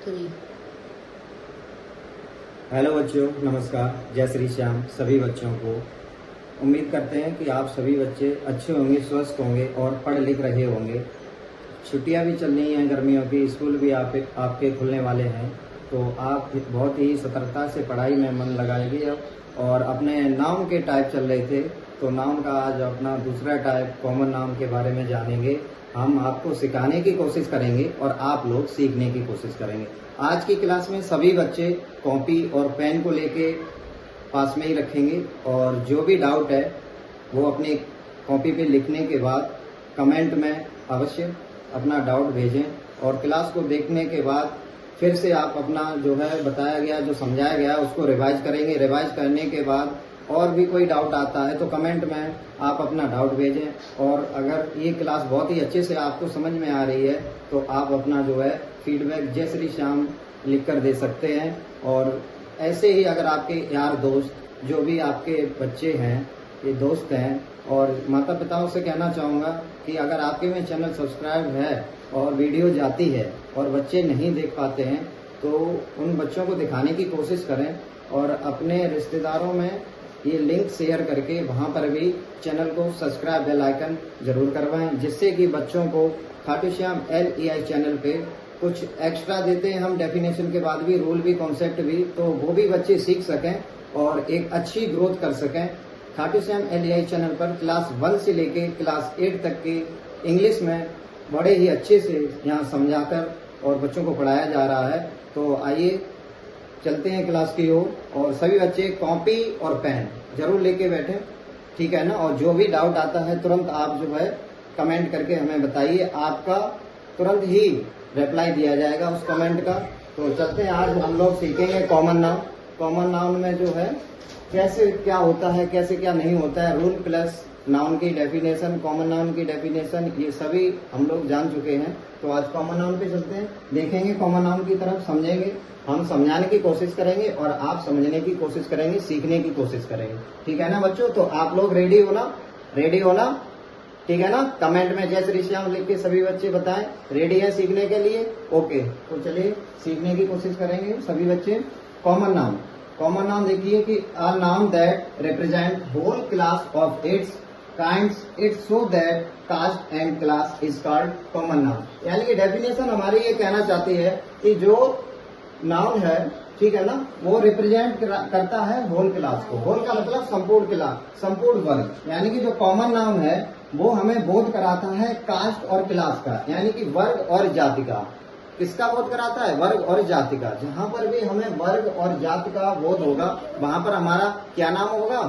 करिए। हेलो बच्चों, नमस्कार। जय श्री श्याम सभी बच्चों को। उम्मीद करते हैं कि आप सभी बच्चे अच्छे होंगे, स्वस्थ होंगे और पढ़ लिख रहे होंगे। छुट्टियां भी चल रही हैं गर्मियों की, स्कूल भी आपके खुलने वाले हैं, तो आप बहुत ही सतर्कता से पढ़ाई में मन लगाइए। और अपने नाउन के टाइप चल रहे थे, तो नाउन का आज अपना दूसरा टाइप कॉमन नाउन के बारे में जानेंगे। हम आपको सिखाने की कोशिश करेंगे और आप लोग सीखने की कोशिश करेंगे। आज की क्लास में सभी बच्चे कॉपी और पेन को लेके पास में ही रखेंगे, और जो भी डाउट है वो अपनी कॉपी पे लिखने के बाद कमेंट में अवश्य अपना डाउट भेजें। और क्लास को देखने के बाद फिर से आप अपना जो है बताया गया, जो समझाया गया उसको रिवाइज करेंगे। रिवाइज करने के बाद और भी कोई डाउट आता है तो कमेंट में आप अपना डाउट भेजें। और अगर ये क्लास बहुत ही अच्छे से आपको समझ में आ रही है तो आप अपना जो है फीडबैक जय श्री श्याम लिख कर दे सकते हैं। और ऐसे ही अगर आपके यार दोस्त जो भी आपके बच्चे हैं, ये दोस्त हैं, और माता पिताओं से कहना चाहूँगा कि अगर आपके में चैनल सब्सक्राइब है और वीडियो जाती है और बच्चे नहीं देख पाते हैं तो उन बच्चों को दिखाने की कोशिश करें। और अपने रिश्तेदारों में ये लिंक शेयर करके वहाँ पर भी चैनल को सब्सक्राइब बेल आइकन जरूर करवाएं, जिससे कि बच्चों को खाटू श्याम LEI चैनल पे कुछ एक्स्ट्रा देते हैं हम, डेफिनेशन के बाद भी, रूल भी, कॉन्सेप्ट भी, तो वो भी बच्चे सीख सकें और एक अच्छी ग्रोथ कर सकें। खाटू श्याम LEI चैनल पर क्लास 1 से लेके क्लास 8 तक के इंग्लिश में बड़े ही अच्छे से यहाँ समझाकर और बच्चों को पढ़ाया जा रहा है। तो आइए चलते हैं क्लास की ओर। और सभी बच्चे कॉपी और पेन जरूर लेके बैठें, ठीक है ना। और जो भी डाउट आता है तुरंत आप जो है कमेंट करके हमें बताइए, आपका तुरंत ही रिप्लाई दिया जाएगा उस कमेंट का। तो चलते हैं, आज हम लोग सीखेंगे कॉमन नाउन। कॉमन नाउन में जो है कैसे क्या होता है, कैसे क्या नहीं होता है, रूल प्लस नाउन की डेफिनेशन, कॉमन नाउन की डेफिनेशन, ये सभी हम लोग जान चुके हैं। तो आज कॉमन नाउन पे चलते हैं, देखेंगे कॉमन नाउन की तरफ, समझेंगे, हम समझाने की कोशिश करेंगे और आप समझने की कोशिश करेंगे, सीखने की कोशिश करेंगे, ठीक है ना बच्चों। तो आप लोग रेडी हो ना? रेडी हो ना? ठीक है ना। कमेंट में जय श्री श्याम लिख के सभी बच्चे बताएं रेडी है सीखने के लिए। ओके, तो चलिए सीखने की कोशिश करेंगे सभी बच्चे। कॉमन नाउन, कॉमन नाउन देखिए कि a noun that represent whole class of its kinds, its so that caste and class is called common noun. यानी कि डेफिनेशन हमारी ये कहना चाहती है कि जो नाउन है, ठीक है ना, वो रिप्रेजेंट करता है होल क्लास को। होल का मतलब संपूर्ण क्लास, संपूर्ण वर्ग। यानी कि जो कॉमन नाउन है वो हमें बोध कराता है कास्ट और क्लास का, यानी कि वर्ग और जाति का। किसका बोध कराता है? वर्ग और जाति का। जहां पर भी हमें वर्ग और जाति का बोध होगा वहां पर हमारा क्या नाम होगा?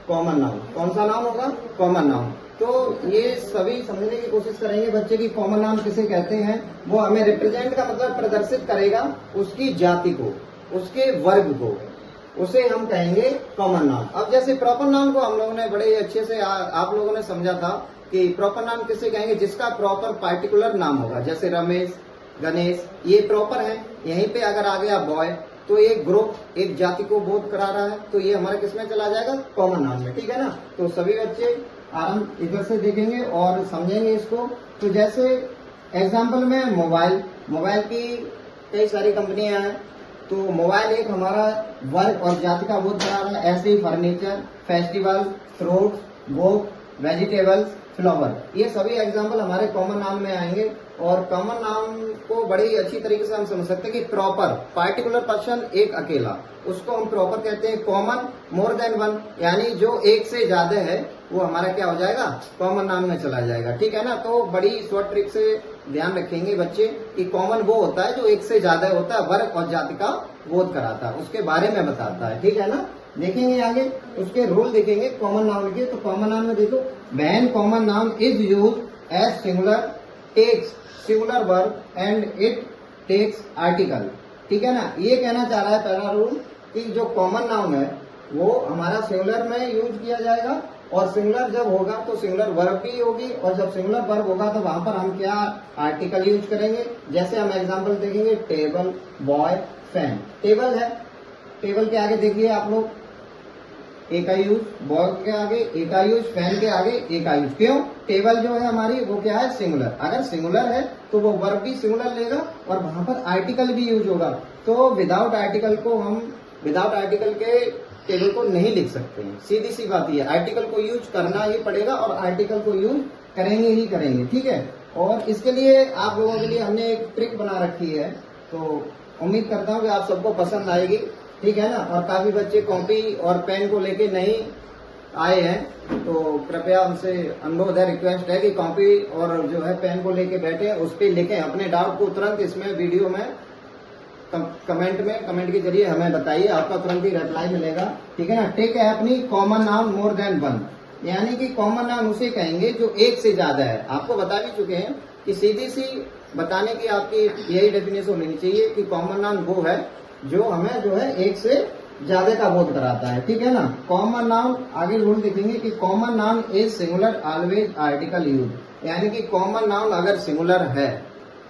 Common noun. कौन सा नाम होगा? Common noun. तो ये सभी समझने की कोशिश करेंगे बच्चे की कॉमन नाउन किसे कहते हैं। वो हमें रिप्रेजेंट का मतलब प्रदर्शित करेगा उसकी जाति को, उसके वर्ग को, उसे हम कहेंगे कॉमन नाउन। अब जैसे प्रॉपर नाउन को हम लोगों ने बड़े अच्छे से आप लोगों ने समझा था कि प्रॉपर नाउन किसे कहेंगे, जिसका प्रॉपर पार्टिकुलर नाम होगा। जैसे रमेश, गणेश, ये प्रॉपर है। यहीं पे अगर आ गया बॉय तो एक ग्रुप, एक जाति को बोध करा रहा है, तो ये हमारा किसमें चला जाएगा? कॉमन नाउन में, ठीक है ना। तो सभी बच्चे आराम इधर से देखेंगे और समझेंगे इसको। तो जैसे एग्जाम्पल में मोबाइल, मोबाइल की कई सारी कंपनियां हैं, तो मोबाइल एक हमारा वर्ग और जाति का बोध करा रहा है। ऐसे ही furniture, festival, fruit, book, vegetables, flower, ये सभी एग्जाम्पल हमारे कॉमन नाउन में आएंगे। और कॉमन नाउन को बड़ी अच्छी तरीके से हम समझ सकते हैं कि प्रॉपर, पार्टिकुलर पर्सन, एक अकेला, उसको हम प्रॉपर कहते हैं। कॉमन, मोर देन वन, यानी जो एक से ज्यादा है वो हमारा क्या हो जाएगा? कॉमन नाउन में चला जाएगा, ठीक है ना। तो बड़ी शॉर्ट ट्रिक से ध्यान रखेंगे बच्चे कि कॉमन वो होता है जो एक से ज्यादा होता है, वर्ग और जाति का बोध कराता है, उसके बारे में बताता है, ठीक है ना। देखेंगे आगे उसके रूल देखेंगे कॉमन नाउन के। तो कॉमन नाउन में देखो, when common noun is used as singular takes singular verb and it takes article, ठीक है ना। ये कहना चाह रहा है पहला रूल कि जो कॉमन नाउन है वो हमारा सिंगुलर में यूज किया जाएगा, और सिंगुलर जब होगा तो सिंगुलर वर्ब भी होगी, और जब सिंगुलर वर्ब होगा तो वहां पर हम क्या आर्टिकल यूज करेंगे। जैसे हम एग्जांपल देखेंगे, टेबल, बॉय, फैन। टेबल है, टेबल के आगे देखिए आप लोग ए का यूज, बॉल के आगे ए का यूज, पेन के आगे ए का यूज। क्यों? टेबल जो है हमारी वो क्या है? सिंगुलर। अगर सिंगुलर है तो वो वर्ब भी सिंगुलर लेगा और वहां पर आर्टिकल भी यूज होगा। तो विदाउट आर्टिकल के टेबल को नहीं लिख सकते हैं। सीधी सी बात ये, आर्टिकल को यूज करना ही पड़ेगा और आर्टिकल को यूज करेंगे ही करेंगे, ठीक है। और इसके लिए आप लोगों के लिए हमने एक ट्रिक बना रखी है, तो उम्मीद करता हूँ कि आप सबको पसंद आएगी, ठीक है ना। और काफी बच्चे कॉपी और पेन को लेके नहीं आए हैं, तो कृपया उनसे अनुरोध है, रिक्वेस्ट है कि कॉपी और जो है पेन को लेके बैठे, उस पर लिखें अपने डाउट को तुरंत इसमें वीडियो में कमेंट के जरिए हमें बताइए, आपका तुरंत ही रिप्लाई मिलेगा, ठीक है ना। टेक है अपनी common noun more than one, यानी कि कॉमन नाउन उसे कहेंगे जो एक से ज्यादा है। आपको बता भी चुके हैं कि सीधी सी बताने की आपकी यही डेफिनेशन होनी चाहिए कि कॉमन नाउन वो है जो हमें जो है एक से ज्यादा का बोध कराता है, ठीक है ना। कॉमन नाउन आगे रूल देखेंगे कि common noun is singular always article use, यानी कि कॉमन नाउन अगर सिंगुलर है,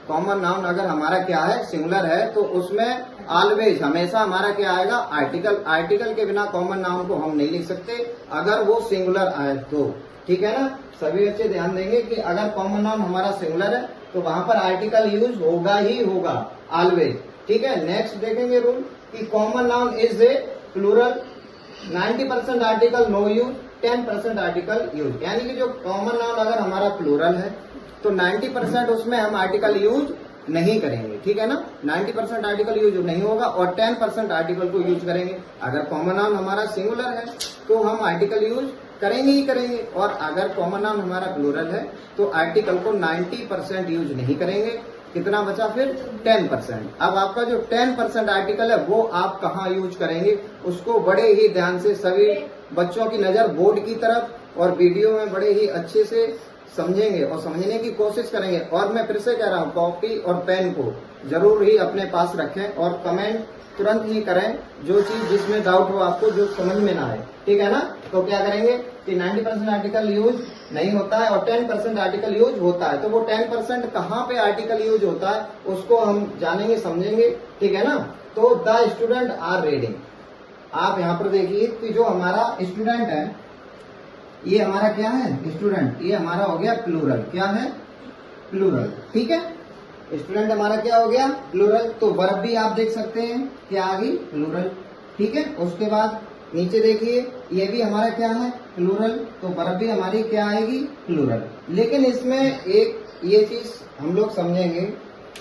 कॉमन नाउन अगर हमारा क्या है? सिंगुलर है, तो उसमें ऑलवेज हमेशा हमारा क्या आएगा? आर्टिकल। आर्टिकल के बिना कॉमन नाउन को हम नहीं लिख सकते अगर वो सिंगुलर आए तो, ठीक है ना। सभी बच्चे ध्यान देंगे कि अगर कॉमन नाउन हमारा सिंगुलर है तो वहां पर आर्टिकल यूज होगा ही होगा, ऑलवेज, ठीक है। नेक्स्ट देखेंगे रूल कि common noun is a plural, 90% article no use, 10% article use, यानी कि जो कॉमन नाउन अगर हमारा प्लूरल है तो 90% उसमें हम आर्टिकल यूज नहीं करेंगे, ठीक है ना। 90% आर्टिकल यूज नहीं होगा और 10% आर्टिकल को यूज करेंगे। अगर कॉमन नाउन हमारा सिंगुलर है तो हम आर्टिकल यूज करेंगे ही करेंगे, और अगर कॉमन नाउन हमारा प्लूरल है तो आर्टिकल को 90% यूज नहीं करेंगे। कितना बचा फिर? 10%। अब आपका जो 10% आर्टिकल है वो आप कहाँ यूज करेंगे, उसको बड़े ही ध्यान से सभी बच्चों की नजर बोर्ड की तरफ और वीडियो में बड़े ही अच्छे से समझेंगे और समझने की कोशिश करेंगे। और मैं फिर से कह रहा हूँ, कॉपी और पेन को जरूर ही अपने पास रखें और कमेंट तुरंत ही करें जो चीज जिसमें डाउट हो आपको, जो समझ में ना आए, ठीक है ना। तो क्या करेंगे कि 90% आर्टिकल यूज नहीं होता है और 10% आर्टिकल यूज होता है, तो वो 10% कहाँ पे आर्टिकल यूज होता है उसको हम जानेंगे, समझेंगे, ठीक है ना। तो द स्टूडेंट आर रीडिंग, आप यहाँ पर देखिए कि जो हमारा स्टूडेंट है, ये हमारा क्या है? स्टूडेंट। ये हमारा हो गया प्लूरल। क्या है? प्लूरल, ठीक है। स्टूडेंट हमारा क्या हो गया? प्लूरल। तो वर्ब भी आप देख सकते हैं क्या आ गई? प्लूरल, ठीक है। उसके बाद नीचे देखिए, ये भी हमारा क्या है? प्लूरल। तो वर्ब भी हमारी क्या आएगी? प्लूरल। लेकिन इसमें एक ये चीज हम लोग समझेंगे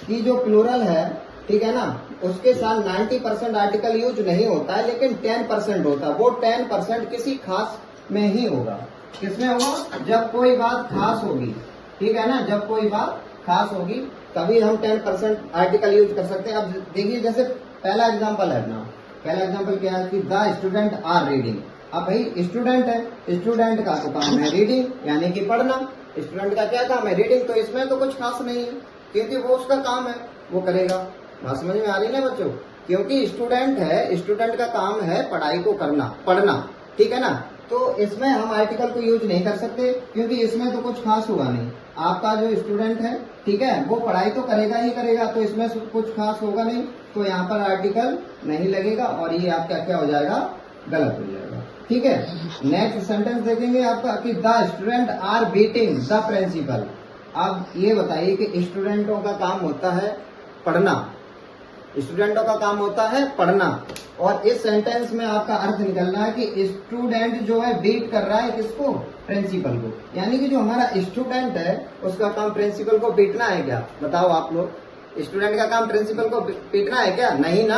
कि जो प्लूरल है, ठीक है ना, उसके साथ 90% आर्टिकल यूज नहीं होता है, लेकिन 10% होता है। वो 10% किसी खास में ही होगा। किसमें होगा? जब कोई बात खास होगी, ठीक है ना। जब कोई बात खास होगी तभी हम 10% आर्टिकल यूज कर सकते हैं। अब देखिए, जैसे पहला एग्जांपल है अपना, पहला एग्जांपल क्या है कि द स्टूडेंट आर रीडिंग। अब भाई स्टूडेंट है, स्टूडेंट का तो काम है रीडिंग, यानी कि पढ़ना। स्टूडेंट का क्या काम है? रीडिंग। तो इसमें तो कुछ खास नहीं है क्योंकि वो उसका काम है, वो करेगा। बात समझ में आ रही है बच्चों? क्योंकि स्टूडेंट है, स्टूडेंट का काम है पढ़ाई को करना, पढ़ना, ठीक है ना। तो इसमें हम आर्टिकल को यूज नहीं कर सकते क्योंकि इसमें तो कुछ खास हुआ नहीं। आपका जो स्टूडेंट है, ठीक है, वो पढ़ाई तो करेगा ही करेगा, तो इसमें कुछ खास होगा नहीं, तो यहाँ पर आर्टिकल नहीं लगेगा और ये आपका क्या हो जाएगा? गलत हो जाएगा, ठीक है। नेक्स्ट सेंटेंस देखेंगे आपका कि the student are beating the principal. अब ये बताइए कि स्टूडेंटों का काम होता है पढ़ना, स्टूडेंटों का काम होता है पढ़ना, और इस सेंटेंस में आपका अर्थ निकलना है कि स्टूडेंट जो है बीट कर रहा है किसको? प्रिंसिपल को। यानी कि जो हमारा स्टूडेंट है उसका काम प्रिंसिपल को पीटना है क्या? बताओ आप लोग, स्टूडेंट का काम प्रिंसिपल को पीटना है क्या? नहीं ना,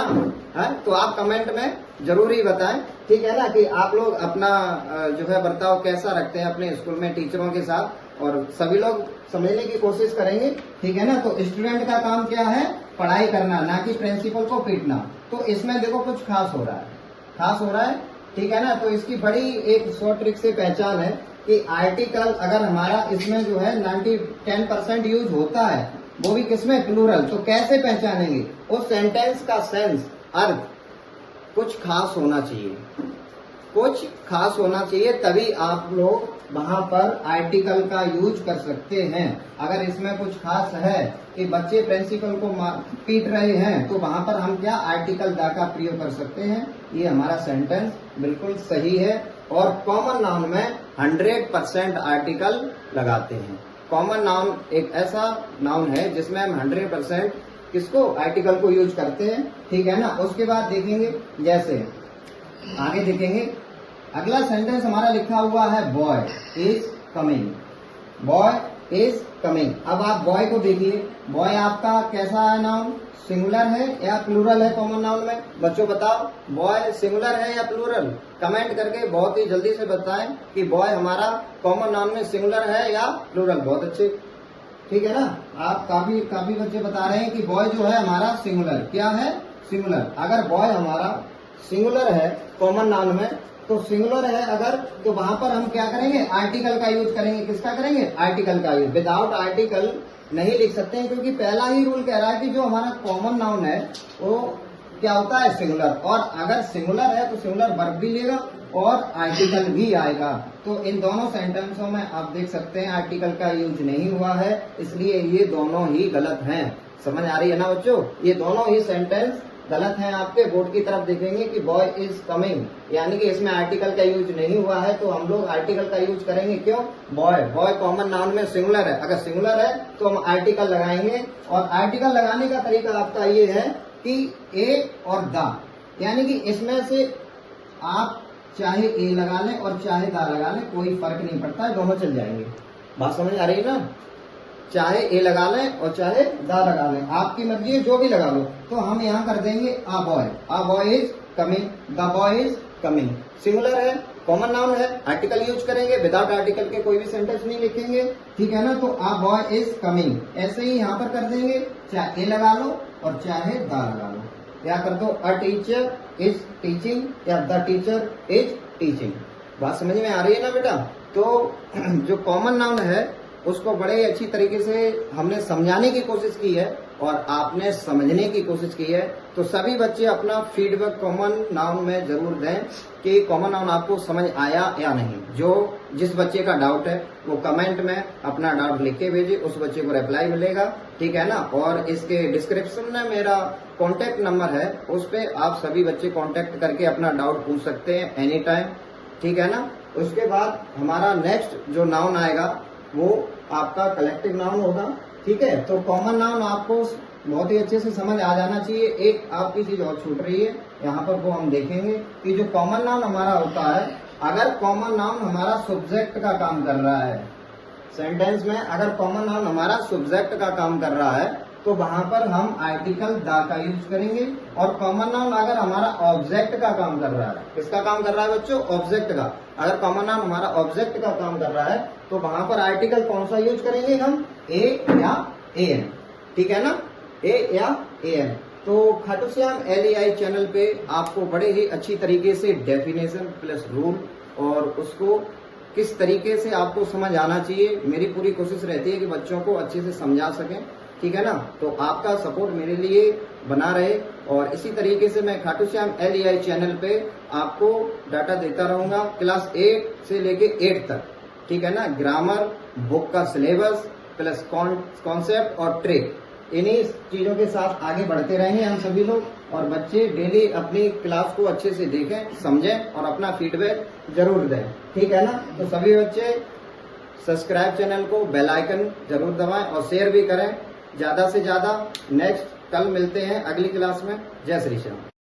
है? तो आप कमेंट में जरूर ही बताएं, ठीक है ना, कि आप लोग अपना जो है बर्ताव कैसा रखते हैं अपने स्कूल में टीचरों के साथ, और सभी लोग समझने की कोशिश करेंगे, ठीक है ना। तो स्टूडेंट का काम क्या है? पढ़ाई करना, ना कि प्रिंसिपल को पीटना। तो इसमें देखो कुछ खास हो रहा है, खास हो रहा है, ठीक है ना। तो इसकी बड़ी एक शॉर्ट ट्रिक से पहचान है कि आर्टिकल अगर हमारा इसमें जो है 10% यूज होता है, वो भी किसमें? प्लूरल। तो कैसे पहचानेंगे? उस सेंटेंस का सेंस, अर्थ कुछ खास होना चाहिए, कुछ खास होना चाहिए, तभी आप लोग वहां पर आर्टिकल का यूज कर सकते हैं। अगर इसमें कुछ खास है कि बच्चे प्रिंसिपल को पीट रहे हैं, तो वहां पर हम क्या आर्टिकल द का प्रयोग कर सकते हैं। ये हमारा सेंटेंस बिल्कुल सही है। और कॉमन नाउन में 100% आर्टिकल लगाते हैं। कॉमन नाउन एक ऐसा नाउन है जिसमें हम 100% किसको आर्टिकल को यूज करते हैं, ठीक है ना। उसके बाद देखेंगे, जैसे आगे देखेंगे, अगला सेंटेंस हमारा लिखा हुआ है boy is coming. Boy is coming. अब आप बॉय को देखिए, बॉय आपका कैसा है नाउन, सिंगुलर है या प्लूरल है। कॉमन नाउन में बच्चों बताओ, बॉय सिंगुलर है या प्लूरल। कमेंट करके बहुत ही जल्दी से बताएं कि बॉय हमारा कॉमन नाउन में सिंगुलर है या प्लूरल। बहुत अच्छे, ठीक है ना। आप काफी बच्चे बता रहे हैं कि बॉय जो है हमारा सिंगुलर, क्या है, सिंगुलर। अगर बॉय हमारा सिंगुलर है कॉमन नाउन में, तो सिंगुलर है अगर, तो वहां पर हम क्या करेंगे, आर्टिकल का यूज करेंगे। किसका करेंगे, आर्टिकल का यूज। विदाउट आर्टिकल नहीं लिख सकते हैं, क्योंकि पहला ही रूल कह रहा है कि जो हमारा कॉमन नाउन है वो क्या होता है, सिंगुलर। और अगर सिंगुलर है तो सिंगुलर वर्ब भी लेगा और आर्टिकल भी आएगा। तो इन दोनों सेंटेंसों में आप देख सकते हैं आर्टिकल का यूज नहीं हुआ है, इसलिए ये दोनों ही गलत हैं। समझ आ रही है ना बच्चों, ये दोनों ही सेंटेंस गलत है। आपके बोर्ड की तरफ देखेंगे कि बॉय इज कमिंग, यानी कि इसमें आर्टिकल का यूज नहीं हुआ है, तो हम लोग आर्टिकल का यूज करेंगे। क्यों, बॉय, बॉय कॉमन नाउन में सिंगुलर है। अगर सिंगुलर है तो हम आर्टिकल लगाएंगे। और आर्टिकल लगाने का तरीका आपका ये है कि ए और द, यानी कि इसमें से आप चाहे ए लगा लें और चाहे द लगा लें, कोई फर्क नहीं पड़ता है, दोनों चल जाएंगे। बात समझ आ रही है ना। चाहे ए लगा लें और चाहे द लगा लें, आपकी मर्जी है, जो भी लगा लो। तो हम यहाँ कर देंगे आ boy is coming, the boy is coming. Singular है, कॉमन नाउन है, आर्टिकल यूज करेंगे। विदाउट आर्टिकल के कोई भी सेंटेंस नहीं लिखेंगे, ठीक है ना। तो आ बॉय इज कमिंग ऐसे ही यहाँ पर कर देंगे, चाहे ए लगा लो और चाहे द लगा लो। या कर दो अ टीचर इज टीचिंग या द टीचर इज टीचिंग। बात समझ में आ रही है ना बेटा। तो जो कॉमन नाउन है उसको बड़े अच्छी तरीके से हमने समझाने की कोशिश की है और आपने समझने की कोशिश की है। तो सभी बच्चे अपना फीडबैक कॉमन नाउन में जरूर दें कि कॉमन नाउन आपको समझ आया या नहीं। जो जिस बच्चे का डाउट है वो कमेंट में अपना डाउट लिख के भेजे, उस बच्चे को रिप्लाई मिलेगा, ठीक है ना। और इसके डिस्क्रिप्शन में मेरा कॉन्टेक्ट नंबर है, उस पर आप सभी बच्चे कॉन्टेक्ट करके अपना डाउट पूछ सकते हैं एनी टाइम, ठीक है ना। उसके बाद हमारा नेक्स्ट जो नाउन आएगा वो आपका कलेक्टिव नाउन होगा, ठीक है। तो कॉमन नाउन आपको बहुत ही अच्छे से समझ आ जाना चाहिए। एक आपकी चीज और छूट रही है, यहाँ पर वो हम देखेंगे कि जो कॉमन नाउन हमारा होता है, अगर कॉमन नाउन हमारा सब्जेक्ट का काम कर रहा है सेंटेंस में, अगर कॉमन नाउन हमारा सब्जेक्ट का काम कर रहा है तो वहां पर हम आर्टिकल द का यूज करेंगे। और कॉमन नाउन अगर हमारा ऑब्जेक्ट का काम कर रहा है, किसका काम कर रहा है बच्चों, ऑब्जेक्ट का। अगर कॉमन नाउन हमारा ऑब्जेक्ट का काम कर रहा है तो वहां पर आर्टिकल कौन सा यूज करेंगे हम, ए या ए एन, ठीक है ना, ए या ए एन। तो खाटू श्याम LEI चैनल पे आपको बड़े ही अच्छी तरीके से डेफिनेशन प्लस रूल और उसको किस तरीके से आपको समझ आना चाहिए, मेरी पूरी कोशिश रहती है कि बच्चों को अच्छे से समझा सकें, ठीक है ना। तो आपका सपोर्ट मेरे लिए बना रहे और इसी तरीके से मैं खाटू श्याम LEI चैनल पे आपको डाटा देता रहूंगा क्लास 8 से लेके 8 तक, ठीक है ना। ग्रामर, बुक का सिलेबस प्लस कॉन्सेप्ट और ट्रिक, इन्हीं चीजों के साथ आगे बढ़ते रहेंगे हम सभी लोग। और बच्चे डेली अपनी क्लास को अच्छे से देखें, समझें और अपना फीडबैक जरूर दें, ठीक है ना। तो सभी बच्चे सब्सक्राइब चैनल को, बेल आइकन जरूर दबाएं और शेयर भी करें ज्यादा से ज्यादा। नेक्स्ट कल मिलते हैं अगली क्लास में। जय श्री श्याम।